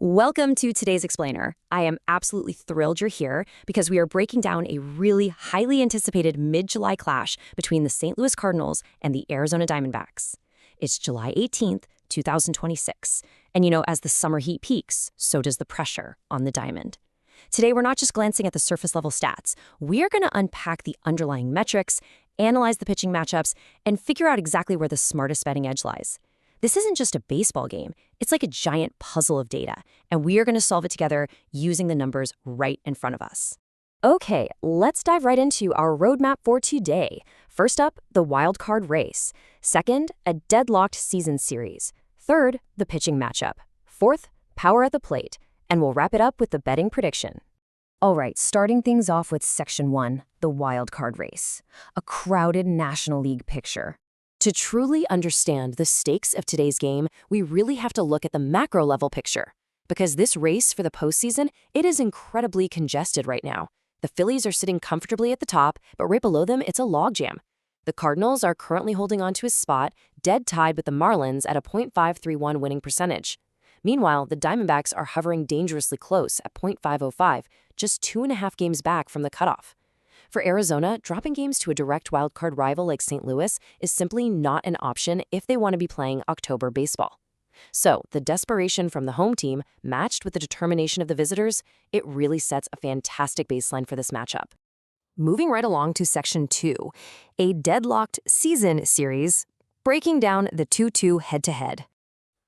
Welcome to today's Explainer. I am absolutely thrilled you're here because we are breaking down a really highly anticipated mid-July clash between the St. Louis Cardinals and the Arizona Diamondbacks. It's July 18th, 2026. And as the summer heat peaks, so does the pressure on the diamond. Today, we're not just glancing at the surface-level stats. We are going to unpack the underlying metrics, analyze the pitching matchups, and figure out exactly where the smartest betting edge lies. This isn't just a baseball game. It's like a giant puzzle of data, and we are going to solve it together using the numbers right in front of us. Okay, let's dive right into our roadmap for today. First up, the wild card race. Second, a deadlocked season series. Third, the pitching matchup. Fourth, power at the plate. And we'll wrap it up with the betting prediction. All right, starting things off with Section 1, the wild card race. A crowded National League picture. To truly understand the stakes of today's game, we really have to look at the macro-level picture. Because this race for the postseason, it is incredibly congested right now. The Phillies are sitting comfortably at the top, but right below them, it's a logjam. The Cardinals are currently holding on to a spot, dead tied with the Marlins at a .531 winning percentage. Meanwhile, the Diamondbacks are hovering dangerously close at .505, just 2.5 games back from the cutoff. For Arizona, dropping games to a direct wildcard rival like St. Louis is simply not an option if they want to be playing October baseball. So, the desperation from the home team, matched with the determination of the visitors, it really sets a fantastic baseline for this matchup. Moving right along to Section 2, a deadlocked season series, breaking down the 2-2 head-to-head.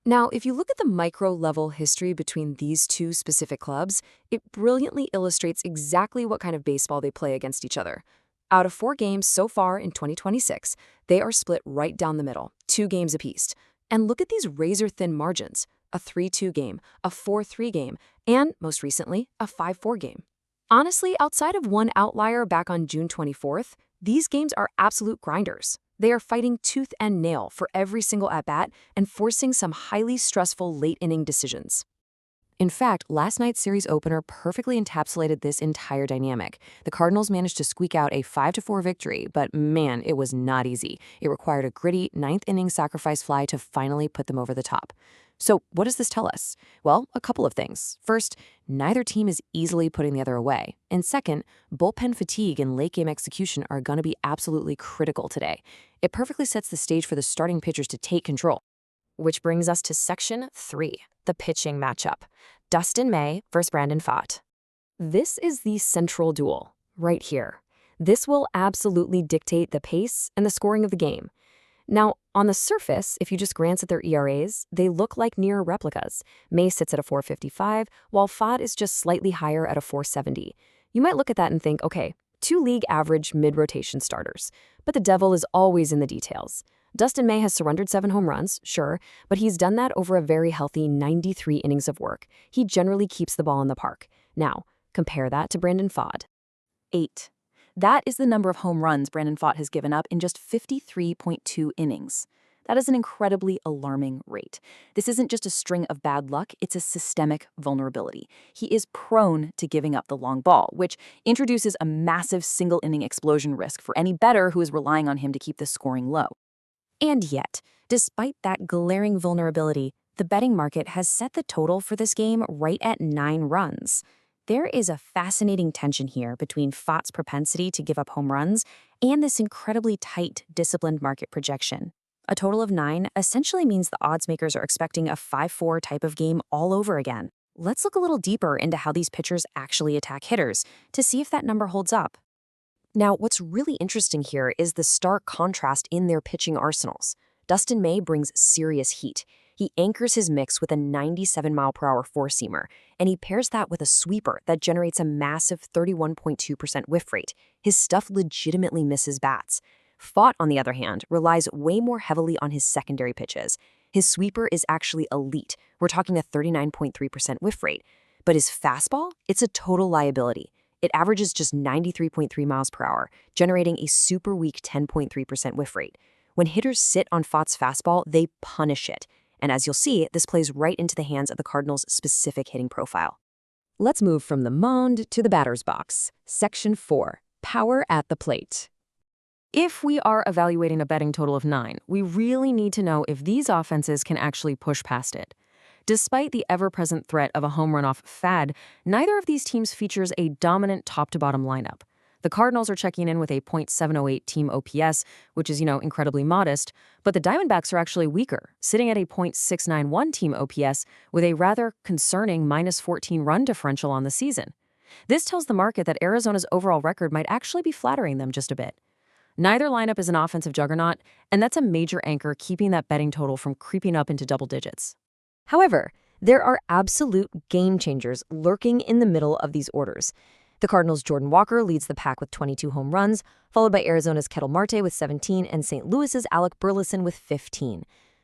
Now, if you look at the micro-level history between these two specific clubs, it brilliantly illustrates exactly what kind of baseball they play against each other. Out of 4 games so far in 2026, they are split right down the middle, 2 games apiece. And look at these razor-thin margins, a 3-2 game, a 4-3 game, and, most recently, a 5-4 game. Honestly, outside of one outlier back on June 24th, these games are absolute grinders. They are fighting tooth and nail for every single at-bat and forcing some highly stressful late-inning decisions. In fact, last night's series opener perfectly encapsulated this entire dynamic. The Cardinals managed to squeak out a 5-4 victory, but man, it was not easy. It required a gritty 9th-inning sacrifice fly to finally put them over the top. So what does this tell us? Well, a couple of things. First, neither team is easily putting the other away. And second, bullpen fatigue and late-game execution are going to be absolutely critical today. It perfectly sets the stage for the starting pitchers to take control. Which brings us to Section 3, the pitching matchup. Dustin May versus Brandon Pfaadt. This is the central duel, right here. This will absolutely dictate the pace and the scoring of the game. Now, on the surface, if you just glance at their ERAs, they look like near replicas. May sits at a 4.55, while Pfaadt is just slightly higher at a 4.70. You might look at that and think, okay, 2 league average mid-rotation starters. But the devil is always in the details. Dustin May has surrendered 7 home runs, sure, but he's done that over a very healthy 93 innings of work. He generally keeps the ball in the park. Now, compare that to Brandon Pfaadt. 8. That is the number of home runs Brandon Pfaadt has given up in just 53.2 innings. That is an incredibly alarming rate. This isn't just a string of bad luck, it's a systemic vulnerability. He is prone to giving up the long ball, which introduces a massive single-inning explosion risk for any bettor who is relying on him to keep the scoring low. And yet, despite that glaring vulnerability, the betting market has set the total for this game right at 9 runs. There is a fascinating tension here between Pfaadt's propensity to give up home runs and this incredibly tight, disciplined market projection. A total of 9 essentially means the odds makers are expecting a 5-4 type of game all over again. Let's look a little deeper into how these pitchers actually attack hitters to see if that number holds up. Now, what's really interesting here is the stark contrast in their pitching arsenals. Dustin May brings serious heat. He anchors his mix with a 97-mile-per-hour four-seamer, and he pairs that with a sweeper that generates a massive 31.2% whiff rate. His stuff legitimately misses bats. Pfaadt, on the other hand, relies way more heavily on his secondary pitches. His sweeper is actually elite. We're talking a 39.3% whiff rate. But his fastball? It's a total liability. It averages just 93.3 miles per hour, generating a super weak 10.3% whiff rate. When hitters sit on Pfaadt's fastball, they punish it. And as you'll see, this plays right into the hands of the Cardinals' specific hitting profile. Let's move from the mound to the batter's box. Section 4, power at the plate. If we are evaluating a betting total of 9, we really need to know if these offenses can actually push past it. Despite the ever-present threat of a home run off Pfaadt, neither of these teams features a dominant top-to-bottom lineup. The Cardinals are checking in with a .708 team OPS, which is, incredibly modest, but the Diamondbacks are actually weaker, sitting at a .691 team OPS with a rather concerning -14 run differential on the season. This tells the market that Arizona's overall record might actually be flattering them just a bit. Neither lineup is an offensive juggernaut, and that's a major anchor keeping that betting total from creeping up into double digits. However, there are absolute game changers lurking in the middle of these orders. The Cardinals' Jordan Walker leads the pack with 22 home runs, followed by Arizona's Ketel Marte with 17 and St. Louis's Alec Burleson with 15.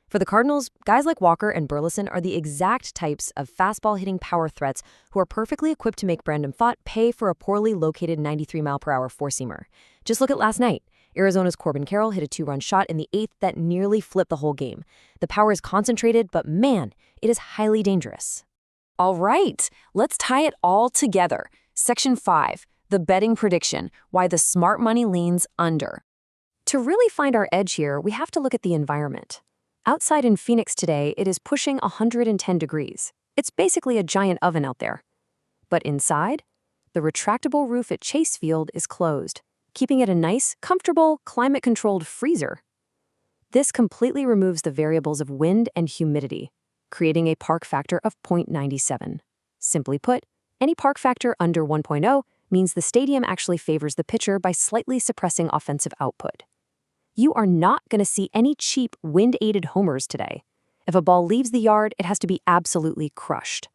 For the Cardinals, guys like Walker and Burleson are the exact types of fastball-hitting power threats who are perfectly equipped to make Brandon Pfaadt pay for a poorly located 93-mile-per-hour four-seamer. Just look at last night. Arizona's Corbin Carroll hit a two-run shot in the eighth that nearly flipped the whole game. The power is concentrated, but man, it is highly dangerous. All right, let's tie it all together. Section 5, the betting prediction, why the smart money leans under. To really find our edge here, we have to look at the environment. Outside in Phoenix today, it is pushing 110 degrees. It's basically a giant oven out there. But inside, the retractable roof at Chase Field is closed, keeping it a nice, comfortable, climate-controlled freezer. This completely removes the variables of wind and humidity, creating a park factor of .97. Simply put, any park factor under 1.0 means the stadium actually favors the pitcher by slightly suppressing offensive output. You are not going to see any cheap wind-aided homers today. If a ball leaves the yard, it has to be absolutely crushed.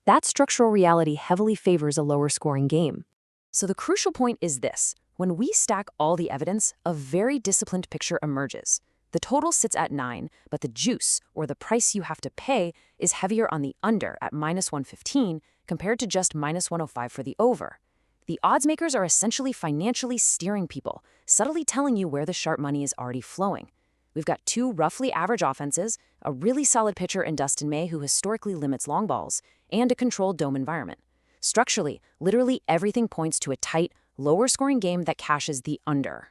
That structural reality heavily favors a lower-scoring game. So the crucial point is this. When we stack all the evidence, a very disciplined picture emerges. The total sits at 9, but the juice, or the price you have to pay, is heavier on the under at -115 compared to just -105 for the over. The odds makers are essentially financially steering people, subtly telling you where the sharp money is already flowing. We've got two roughly average offenses, a really solid pitcher in Dustin May who historically limits long balls, and a controlled dome environment. Structurally, literally everything points to a tight, lower-scoring game that cashes the under.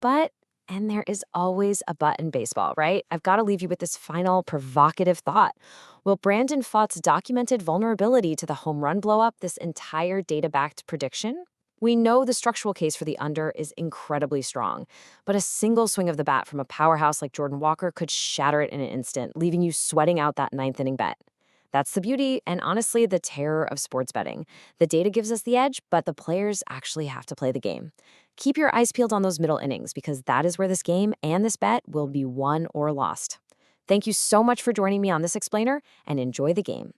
But, and there is always a but in baseball, right? I've got to leave you with this final provocative thought. Will Brandon Pfaadt's documented vulnerability to the home run blow up this entire data-backed prediction? We know the structural case for the under is incredibly strong, but a single swing of the bat from a powerhouse like Jordan Walker could shatter it in an instant, leaving you sweating out that ninth-inning bet. That's the beauty and honestly the terror of sports betting. The data gives us the edge, but the players actually have to play the game. Keep your eyes peeled on those middle innings because that is where this game and this bet will be won or lost. Thank you so much for joining me on this explainer and enjoy the game.